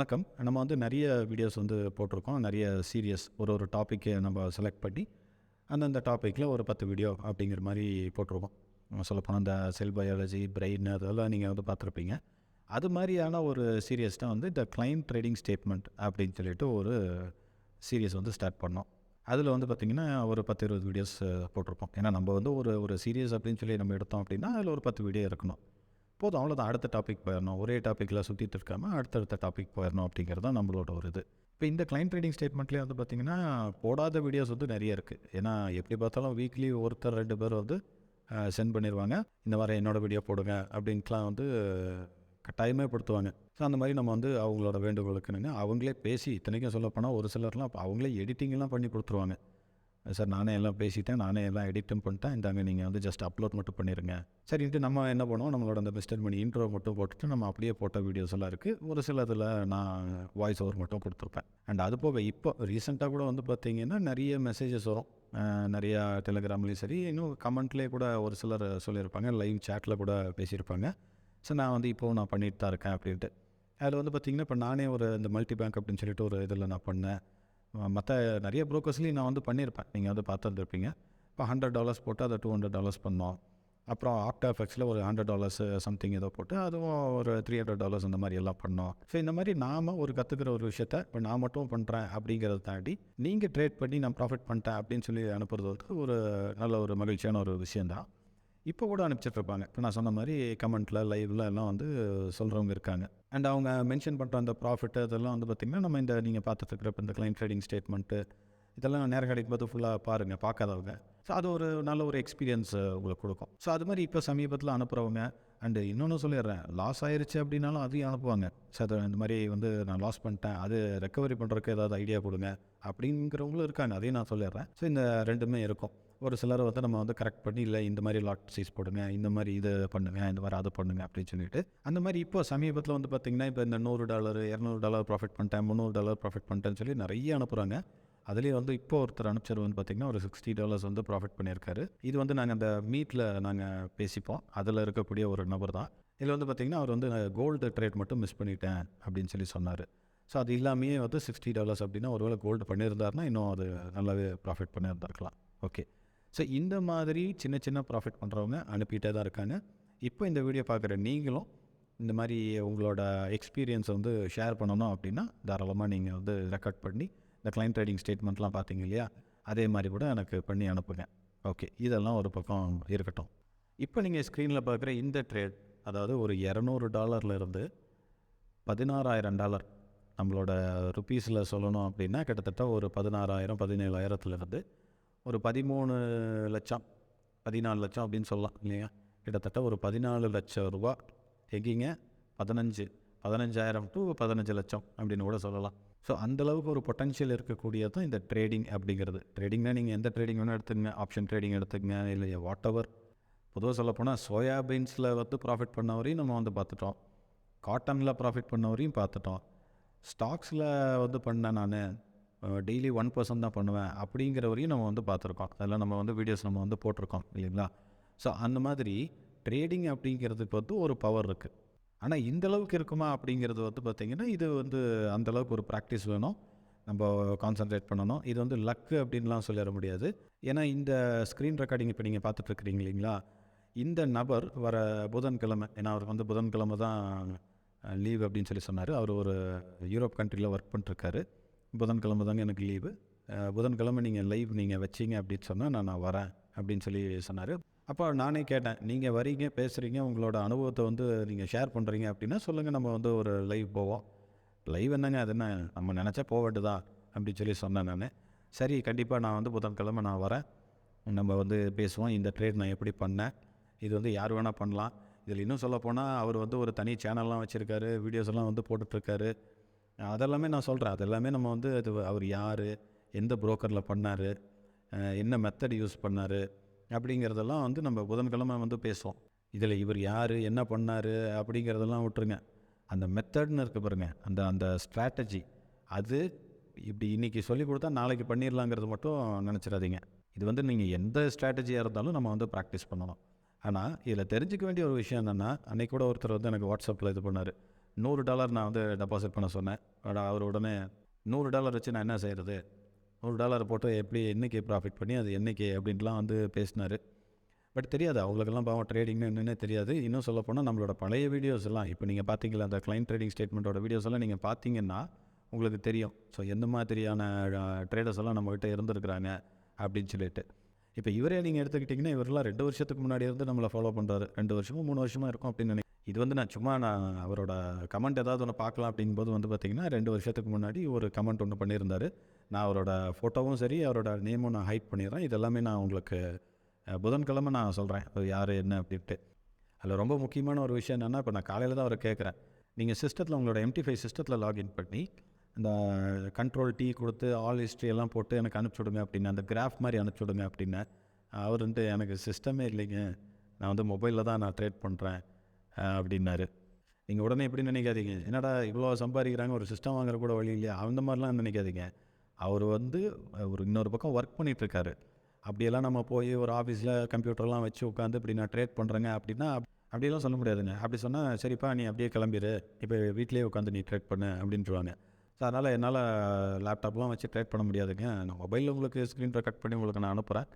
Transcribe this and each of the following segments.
வணக்கம். நம்ம வந்து நிறைய வீடியோஸ் வந்து போட்டிருக்கோம். நிறைய சீரியஸ் ஒரு டாப்பிக்கை நம்ம செலக்ட் பண்ணி அந்தந்த டாப்பிக்கில் ஒரு 10 வீடியோ அப்படிங்கிற மாதிரி போட்டிருக்கோம். சொல்லப்போனால் இந்த செல் பயாலஜி, பிரெயின் அதெல்லாம் நீங்கள் வந்து பார்த்துருப்பீங்க. அது மாதிரியான ஒரு சீரியஸ் தான் வந்து இந்த கிளைண்ட் ட்ரேடிங் ஸ்டேட்மெண்ட் அப்படின்னு சொல்லிட்டு ஒரு சீரியஸ் வந்து ஸ்டார்ட் பண்ணோம். அதில் வந்து பார்த்திங்கன்னா ஒரு 10-20 வீடியோஸ் போட்டிருப்போம். ஏன்னா நம்ம வந்து ஒரு சீரியஸ் அப்படின்னு சொல்லி நம்ம எடுத்தோம் அப்படின்னா அதில் ஒரு 10 வீடியோ இருக்கணும். போதும், அவ்வளோதான். அடுத்த டாபிக் போயிடணும். ஒரே டாப்பிக்கில் சுற்றிட்டு இருக்காமல் அடுத்தடுத்த டாபிக் போயிடணும் அப்படிங்கிறது தான் நம்மளோட ஒரு இது. இப்போ இந்த கிளைண்ட் ட்ரேடிங் ஸ்டேட்மெண்ட்லேயே வந்து பார்த்திங்கன்னா போடாத வீடியோஸ் வந்து நிறைய இருக்குது. ஏன்னா எப்படி பார்த்தாலும் வீக்லி ஒருத்தர் 2 பேர் வந்து சென்ட் பண்ணிடுவாங்க. இந்த மாதிரி என்னோடய வீடியோ போடுங்க அப்படின்ட்டுலாம் வந்து கட்டாயமே படுத்துவாங்க. ஸோ அந்த மாதிரி நம்ம வந்து அவங்களோட வேண்டுகோளுக்குன்னு அவங்களே பேசி, இத்தனைக்கும் சொல்லப்போனால் ஒரு சிலர்லாம் அவங்களே எடிட்டிங்லாம் பண்ணி கொடுத்துருவாங்க. சார் நானே எல்லாம் பேசிட்டேன், நானே எல்லாம் எடிட்டும் பண்ணிட்டேன், இந்தாங்க நீங்கள் வந்து ஜஸ்ட் அப்லோட் மட்டும் பண்ணிடுங்க சரின்ட்டு நம்ம என்ன பண்ணுவோம், நம்மளோட அந்த mr.money இன்ட்ரோ மட்டும் போட்டுட்டு நம்ம அப்படியே போட்ட வீடியோஸ் எல்லாம் இருக்குது. ஒரு சில இதில் நான் வாய்ஸ் ஓவர் மட்டும் கொடுத்துருப்பேன். அண்ட் அது போக இப்போ ரீசெண்டாக கூட வந்து பார்த்திங்கன்னா நிறைய மெசேஜஸ் வரும். நிறையா டெலிகிராம்லேயும் சரி, இன்னும் கமெண்ட்லேயே கூட ஒரு சிலர் சொல்லியிருப்பாங்க, லைவ் சேட்டில் கூட பேசியிருப்பாங்க. ஸோ நான் வந்து இப்போது நான் பண்ணிட்டு தான் இருக்கேன் அப்படின்ட்டு. அதில் வந்து பார்த்திங்கன்னா இப்போ நானே இந்த MultiBank அப்படின்னு சொல்லிட்டு ஒரு இதில் நான் பண்ணேன். மற்ற நிறைய ப்ரோக்கர்ஸ்லேயும் நான் வந்து பண்ணியிருப்பேன். நீங்கள் வந்து பார்த்துருந்துருப்பீங்க. இப்போ $100 போட்டு அதை $200 பண்ணோம். அப்புறம் ஆப்டாஃபெக்ஸில் ஒரு $100 சம்திங் ஏதோ போட்டு அதுவும் ஒரு $300 அந்த மாதிரி எல்லாம் பண்ணோம். ஸோ இந்த மாதிரி நாம் ஒரு கற்றுக்கிற ஒரு விஷயத்த இப்போ நான் மட்டும் பண்ணுறேன் அப்படிங்கிறத தாண்டி நீங்கள் ட்ரேட் பண்ணி நான் ப்ராஃபிட் பண்ணிட்டேன் அப்படின்னு சொல்லி அனுப்புறது வந்து ஒரு நல்ல ஒரு மகிழ்ச்சியான ஒரு விஷயந்தான். இப்போ கூட அனுப்பிச்சிட்ருப்பாங்க. இப்போ நான் சொன்ன மாதிரி கமெண்ட்டில், லைவில் எல்லாம் வந்து சொல்கிறவங்க இருக்காங்க. அண்ட் அவங்க மென்ஷன் பண்ணுற அந்த ப்ராஃபிட்டு அதெல்லாம் வந்து பார்த்திங்கன்னா நம்ம இந்த நீங்கள் பார்த்துட்ருக்குற இப்போ இந்த கிளைண்ட் ட்ரேடிங் ஸ்டேட்மெண்ட்டு இதெல்லாம் நேரம் கிடைக்கும்போது ஃபுல்லாக பாருங்கள், பார்க்காதவங்க. ஸோ அது ஒரு நல்ல ஒரு எக்ஸ்பீரியன்ஸ் உங்களுக்கு கொடுக்கும். ஸோ அது மாதிரி இப்போ சமீபத்தில் அனுப்புகிறவங்க. அண்டு இன்னொன்று சொல்லிடுறேன், லாஸ் ஆயிடுச்சு அப்படின்னாலும் அதையும் அனுப்புவாங்க. ஸோ அது இந்த மாதிரி வந்து நான் லாஸ் பண்ணிட்டேன், அது ரெக்கவரி பண்ணுறதுக்கு ஏதாவது ஐடியா கொடுங்க அப்படிங்கிறவங்களும் இருக்காங்க. அதையும் நான் சொல்லிடுறேன். ஸோ இந்த ரெண்டுமே இருக்கும். ஒரு சிலர் வந்து நம்ம வந்து கரெக்ட் பண்ணி, இல்லை இந்த மாதிரி லாட் சைஸ் போடுங்க, இந்த மாதிரி இது பண்ணுங்கள், இந்த மாதிரி அதை பண்ணுங்க அப்படின்னு சொல்லிட்டு அந்த மாதிரி இப்போ சமீபத்தில் வந்து பார்த்திங்கன்னா இப்போ இந்த $100 $200 ப்ராஃபிட் பண்ணிட்டேன், $300 ப்ராஃபிட் பண்ணிட்டேன்னு சொல்லி நிறைய அனுப்புகிறாங்க. அதுலேயே வந்து இப்போ ஒருத்தர் அனுப்பிச்சது வந்து பார்த்திங்கன்னா ஒரு $60 வந்து ப்ராஃபிட் பண்ணியிருக்காரு. இது வந்து நாங்கள் அந்த மீட்டில் நாங்கள் பேசிப்போம். அதில் இருக்கக்கூடிய ஒரு நபர் தான். இதில் வந்து பார்த்திங்கன்னா அவர் வந்து கோல்டு ட்ரேட் மட்டும் மிஸ் பண்ணிட்டேன் அப்படின்னு சொல்லி சொன்னார். ஸோ அது இல்லாமையே வந்து $60 அப்படின்னா ஒருவேளை கோல்டு பண்ணியிருந்தாருன்னா இன்னும் அது நல்லாவே ப்ராஃபிட் பண்ணியிருந்திருக்கலாம். ஓகே. ஸோ இந்த மாதிரி சின்ன சின்ன ப்ராஃபிட் பண்ணுறவங்க அனுப்பிட்டே தான் இருக்காங்க. இப்போ இந்த வீடியோ பார்க்குற நீங்களும் இந்த மாதிரி உங்களோட எக்ஸ்பீரியன்ஸை வந்து ஷேர் பண்ணணும் அப்படின்னா தாராளமாக நீங்கள் வந்து ரெக்கார்ட் பண்ணி இந்த கிளைண்ட் ட்ரேடிங் ஸ்டேட்மெண்ட்லாம் பார்த்தீங்க இல்லையா, அதே மாதிரி கூட எனக்கு பண்ணி அனுப்புங்க. ஓகே, இதெல்லாம் ஒரு பக்கம் இருக்கட்டும். இப்போ நீங்கள் ஸ்க்ரீனில் பார்க்குற இந்த ட்ரேட், அதாவது ஒரு $200 $16,000 நம்மளோட ருப்பீஸில் சொல்லணும் அப்படின்னா கிட்டத்தட்ட ஒரு 16,000 17,000 ஒரு 13 லட்சம் 14 லட்சம் அப்படின்னு சொல்லலாம் இல்லையா. கிட்டத்தட்ட ஒரு 14 லட்சம் ரூபா எங்கேங்க 15,000 டு 15 லட்சம் அப்படின்னு கூட சொல்லலாம். ஸோ அந்தளவுக்கு ஒரு பொட்டன்ஷியல் இருக்கக்கூடியது தான் இந்த ட்ரேடிங் அப்படிங்கிறது. ட்ரேடிங்னா நீங்கள் எந்த ட்ரேடிங் வேணால் எடுத்துக்கங்க, ஆப்ஷன் ட்ரேடிங் எடுத்துக்கங்க, இல்லை வாட் எவர். பொதுவாக சொல்லப்போனால் சோயாபீன்ஸில் வந்து ப்ராஃபிட் பண்ணவரையும் நம்ம வந்து பார்த்துட்டோம், காட்டனில் ப்ராஃபிட் பண்ணவரையும் பார்த்துட்டோம், ஸ்டாக்ஸில் வந்து பண்ணேன் நான் டெய்லி 1% தான் பண்ணுவேன் அப்படிங்கிற வரையும் நம்ம வந்து பார்த்துருக்கோம். அதெல்லாம் நம்ம வந்து வீடியோஸ் நம்ம வந்து போட்டிருக்கோம் இல்லைங்களா. ஸோ அந்த மாதிரி ட்ரேடிங் அப்படிங்கிறதுக்கு வந்து ஒரு பவர் இருக்குது. ஆனால் இந்தளவுக்கு இருக்குமா அப்படிங்கிறது வந்து பார்த்திங்கன்னா இது வந்து அந்தளவுக்கு ஒரு ப்ராக்டிஸ் வேணும், நம்ம கான்சன்ட்ரேட் பண்ணணும். இது வந்து லக்கு அப்படின்லாம் சொல்லிட முடியாது. ஏன்னா இந்த ஸ்க்ரீன் ரெக்கார்டிங் இப்போ நீங்கள் பார்த்துட்ருக்குறீங்க இல்லைங்களா, இந்த நபர் வர புதன்கிழமை, ஏன்னா அவருக்கு வந்து புதன்கிழமை தான் லீவ் அப்படின்னு சொல்லி சொன்னார். அவர் ஒரு யூரோப் கண்ட்ரியில் ஒர்க் பண்ணிட்டுருக்காரு. புதன்கிழமை தாங்க எனக்கு லீவு, புதன்கிழமை நீங்கள் லைவ் நீங்கள் வச்சிங்க அப்படின்னு சொன்னால் நான் வரேன் அப்படின்னு சொல்லி சொன்னார். அப்போ நானே கேட்டேன், நீங்கள் வரீங்க, பேசுகிறீங்க, உங்களோட அனுபவத்தை வந்து நீங்கள் ஷேர் பண்ணுறீங்க அப்படின்னா சொல்லுங்கள், நம்ம வந்து ஒரு லைவ் போவோம். லைவ் என்னங்க, அது என்ன நம்ம நினச்சா போக வேண்டுதா அப்படின்னு சொல்லி சொன்னேன் நான். சரி, கண்டிப்பாக நான் வந்து புதன்கிழமை நான் வரேன், நம்ம வந்து பேசுவோம், இந்த ட்ரேட் நான் எப்படி பண்ணேன், இது வந்து யார் வேணால் பண்ணலாம். இதில் இன்னும் சொல்லப்போனால் அவர் வந்து ஒரு தனி சேனல்லாம் வச்சுருக்காரு, வீடியோஸ் எல்லாம் வந்து போட்டுட்ருக்காரு. அதெல்லாமே நான் சொல்கிறேன். அதெல்லாமே நம்ம வந்து அது அவர் யார், எந்த புரோக்கரில் பண்ணார், என்ன மெத்தட் யூஸ் பண்ணார் அப்படிங்கிறதெல்லாம் வந்து நம்ம புதன்கிழமை வந்து பேசுவோம். இதில் இவர் யார், என்ன பண்ணார் அப்படிங்கிறதெல்லாம் விட்டுருங்க. அந்த மெத்தட்னு இருக்க பாருங்க, அந்த அந்த ஸ்ட்ராட்டஜி, அது இப்படி இன்றைக்கி சொல்லிக் கொடுத்தா நாளைக்கு பண்ணிடலாங்கிறது மட்டும் நினச்சிடாதீங்க. இது வந்து நீங்கள் எந்த ஸ்ட்ராட்டஜியாக இருந்தாலும் நம்ம வந்து ப்ராக்டிஸ் பண்ணணும். ஆனால் இதில் தெரிஞ்சிக்க வேண்டிய ஒரு விஷயம் என்னென்னா, அன்றைக்கி கூட ஒருத்தர் வந்து எனக்கு வாட்ஸ்அப்பில் இது பண்ணார், $100 நான் வந்து டெபாசிட் பண்ண சொன்னேன். அவர் உடனே $100 வச்சு நான் என்ன செய்கிறது, $100 போட்டு எப்படி என்றைக்கு ப்ராஃபிட் பண்ணி அது என்றைக்கு அப்படின்ட்டுலாம் வந்து பேசினார். பட் தெரியாது அவங்களுக்கெல்லாம் பாவம் ட்ரேடிங்னு என்னன்னே தெரியாது. இன்னும் சொல்லப்போனால் நம்மளோட பழைய வீடியோஸ் எல்லாம் இப்போ நீங்கள் பார்த்தீங்களா, அந்த கிளைண்ட் ட்ரேடிங் ஸ்டேட்மெண்ட்டோட வீடியோஸ் எல்லாம் நீங்கள் பார்த்தீங்கன்னா உங்களுக்கு தெரியும். ஸோ எந்த மாதிரியான ட்ரேடர்ஸ் எல்லாம் நம்மகிட்ட இருந்திருக்கிறாங்க அப்படின்னு சொல்லிட்டு. இப்போ இவரே நீங்கள் எடுத்துக்கிட்டிங்கன்னா இவரெல்லாம் 2 வருஷத்துக்கு முன்னாடி இருந்து நம்மளை ஃபாலோ பண்ணுறாரு. 2 வருஷமோ 3 வருஷமாக இருக்கும் அப்படின்னு நினைக்கிறேன். இது வந்து நான் அவரோட கமெண்ட் ஏதாவது ஒன்று பார்க்கலாம் அப்படிங்கும்போது வந்து பார்த்திங்கன்னா 2 வருஷத்துக்கு முன்னாடி ஒரு கமெண்ட் ஒன்று பண்ணியிருந்தார். நான் அவரோட ஃபோட்டோவும் சரி அவரோட நேமும் நான் ஹைட் பண்ணிடுறேன். இதெல்லாமே நான் உங்களுக்கு புதன்கிழமை நான் சொல்கிறேன் யார் என்ன அப்படின்ட்டு. அதில் ரொம்ப முக்கியமான ஒரு விஷயம் என்னென்னா, இப்போ நான் காலையில் தான் அவரை கேட்குறேன், நீங்கள் சிஸ்டத்தில் உங்களோட MT5 சிஸ்டத்தில் லாகின் பண்ணி இந்த கண்ட்ரோல் T கொடுத்து ஆல் ஹிஸ்ட்ரி எல்லாம் போட்டு எனக்கு அனுப்பிச்சுடுங்க அப்படின்னு, அந்த கிராஃப் மாதிரி அனுப்பிச்சுடுங்க அப்படின்னு. அவர் வந்துட்டு எனக்கு சிஸ்டமே இல்லைங்க, நான் வந்து மொபைலில் தான் நான் ட்ரேட் பண்ணுறேன் அப்படின்னாரு. நீங்கள் உடனே எப்படி நினைக்காதீங்க, என்னடா இவ்வளோ சம்பாதிக்கிறாங்க ஒரு சிஸ்டம் வாங்குற கூட வழி இல்லையா, அந்த மாதிரிலாம் நினைக்காதீங்க. அவர் வந்து ஒரு இன்னொரு பக்கம் ஒர்க் பண்ணிகிட்ருக்காரு. அப்படியெல்லாம் நம்ம போய் ஒரு ஆஃபீஸில் கம்ப்யூட்டர்லாம் வச்சு உட்காந்து இப்படி நான் ட்ரேட் பண்ணுறேங்க அப்படின்னா அப்படியெல்லாம் சொல்ல முடியாதுங்க. அப்படி சொன்னால் சரிப்பா நீ அப்படியே கிளம்பிடு, இப்போ வீட்டிலேயே உட்காந்து நீ ட்ரேட் பண்ணு அப்படின்ட்டுருவாங்க. ஸோ அதனால் என்னால் லேப்டாப்லாம் வச்சு ட்ரேட் பண்ண முடியாதுங்க, நான் மொபைலில் உங்களுக்கு ஸ்க்ரீன் ரெக்கார்ட் பண்ணி உங்களுக்கு நான் அனுப்புகிறேன்,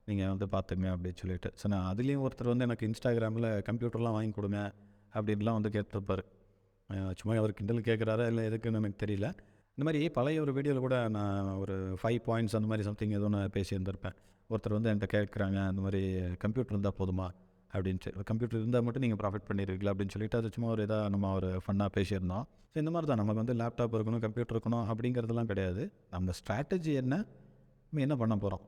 நீங்கள் வந்து பார்த்துங்க அப்படின்னு சொல்லிட்டு. ஸோ நான் அதுலேயும் ஒருத்தர் வந்து எனக்கு இன்ஸ்டாகிராமில் கம்ப்யூட்டர்லாம் வாங்கி கொடுங்க அப்படின்லாம் வந்து கேட்டிருப்பார். சும்மா அவர் கிண்டல் கேட்குறாரா இல்லை எதுக்குன்னு எனக்கு தெரியல. இந்த மாதிரி பழைய ஒரு வீடியோவில் கூட நான் ஒரு 5 பாயிண்ட்ஸ் அந்த மாதிரி சம்திங் ஏதோ நான் பேசியிருந்திருப்பேன். ஒருத்தர் வந்து என்கிட்ட கேட்குறாங்க, அந்த மாதிரி கம்ப்யூட்டர் இருந்தால் போதுமா அப்படின்ட்டு, கம்ப்யூட்டர் இருந்தால் மட்டும் நீங்கள் ப்ராஃபிட் பண்ணிடுவீங்களா அப்படின்னு சொல்லிட்டு அது சும்மா ஒரு இதாக நம்ம ஒரு ஃபன்னாக பேசியிருந்தோம். ஸோ இந்த மாதிரி தான் நமக்கு வந்து லேப்டாப் இருக்கணும், கம்ப்யூட்டர் இருக்கணும் அப்படிங்கிறதுலாம் கிடையாது. நம்ம ஸ்ட்ராட்டஜி என்ன, நம்ம என்ன பண்ண போகிறோம்,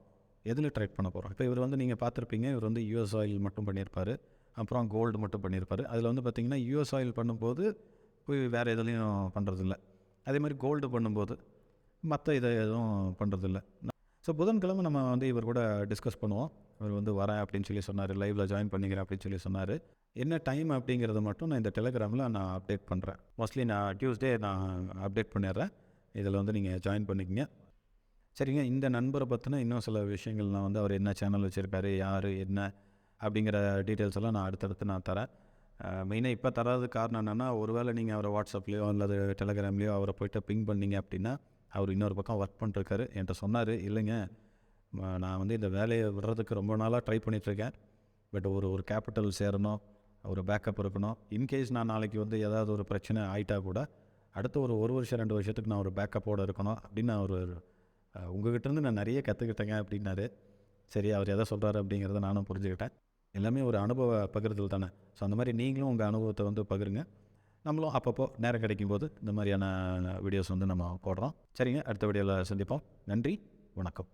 எதில் ட்ரேட் பண்ண போகிறோம். இப்போ இவர் வந்து நீங்கள் பார்த்துருப்பீங்க, இவர் வந்து US ஆயில் மட்டும் பண்ணியிருப்பார், அப்புறம் கோல்டு மட்டும் பண்ணியிருப்பார். அதில் வந்து பார்த்திங்கன்னா US ஆயில் பண்ணும்போது போய் வேறு எதுலேயும் பண்ணுறதில்ல. அதே மாதிரி கோல்டு பண்ணும்போது மற்ற இதை எதுவும் பண்ணுறதில்ல. ஸோ புதன்கிழமை நம்ம வந்து இவர் கூட டிஸ்கஸ் பண்ணுவோம். இவர் வந்து வரேன் அப்படின்னு சொல்லி சொன்னார், லைவில் ஜாயின் பண்ணிக்கிறேன் அப்படின்னு சொல்லி சொன்னார். என்ன டைம் அப்படிங்கிறத மட்டும் நான் இந்த டெலிகிராமில் நான் அப்டேட் பண்ணுறேன். மோஸ்ட்லி நான் டியூஸ்டே நான் அப்டேட் பண்ணிடுறேன். இதில் வந்து நீங்கள் ஜாயின் பண்ணிக்கங்க. சரிங்க, இந்த நண்பரை பற்றின இன்னும் சில விஷயங்கள் நான் வந்து அவர் என்ன சேனல் வச்சுருக்காரு, யார் என்ன அப்படிங்கிற டீட்டெயில்ஸ் எல்லாம் நான் அடுத்தடுத்து நான் தரேன். மெயினாக இப்போ தராது காரணம் என்னென்னா, ஒருவேளை நீங்கள் அவரை வாட்ஸ்அப்லேயோ அல்லது டெலிகிராம்லேயோ அவரை போய்ட்டு பிங் பண்ணிங்க அப்படின்னா அவர் இன்னொரு பக்கம் ஒர்க் பண்ணிருக்காரு. என்கிட்ட சொன்னார், இல்லைங்க நான் வந்து இந்த வேலையை விடுறதுக்கு ரொம்ப நாளாக ட்ரை பண்ணிகிட்ருக்கேன், பட் ஒரு கேபிட்டல் சேரணும், ஒரு பேக்கப் இருக்கணும், இன்கேஸ் நான் நாளைக்கு வந்து ஏதாவது ஒரு பிரச்சனை ஆகிட்டா கூட அடுத்த ஒரு வருஷம் 2 வருஷத்துக்கு நான் ஒரு பேக்கப்போடு இருக்கணும் அப்படின்னு அவர் உங்கள்கிட்டருந்து நான் நிறைய கற்றுக்கிட்டேங்க அப்படின்னாரு. சரி, அவர் எதை சொல்கிறாரு அப்படிங்கிறத நானும் புரிஞ்சுக்கிட்டேன். எல்லாமே ஒரு அனுபவ பகிர்தல் தானே. ஸோ அந்த மாதிரி நீங்களும் உங்கள் அனுபவத்தை வந்து பகிருங்க. நம்மளும் அப்பப்போ நேரம் கிடைக்கும்போது இந்த மாதிரியான வீடியோஸ் வந்து நம்ம போடுறோம். சரிங்க, அடுத்த வீடியோவில் சந்திப்போம். நன்றி, வணக்கம்.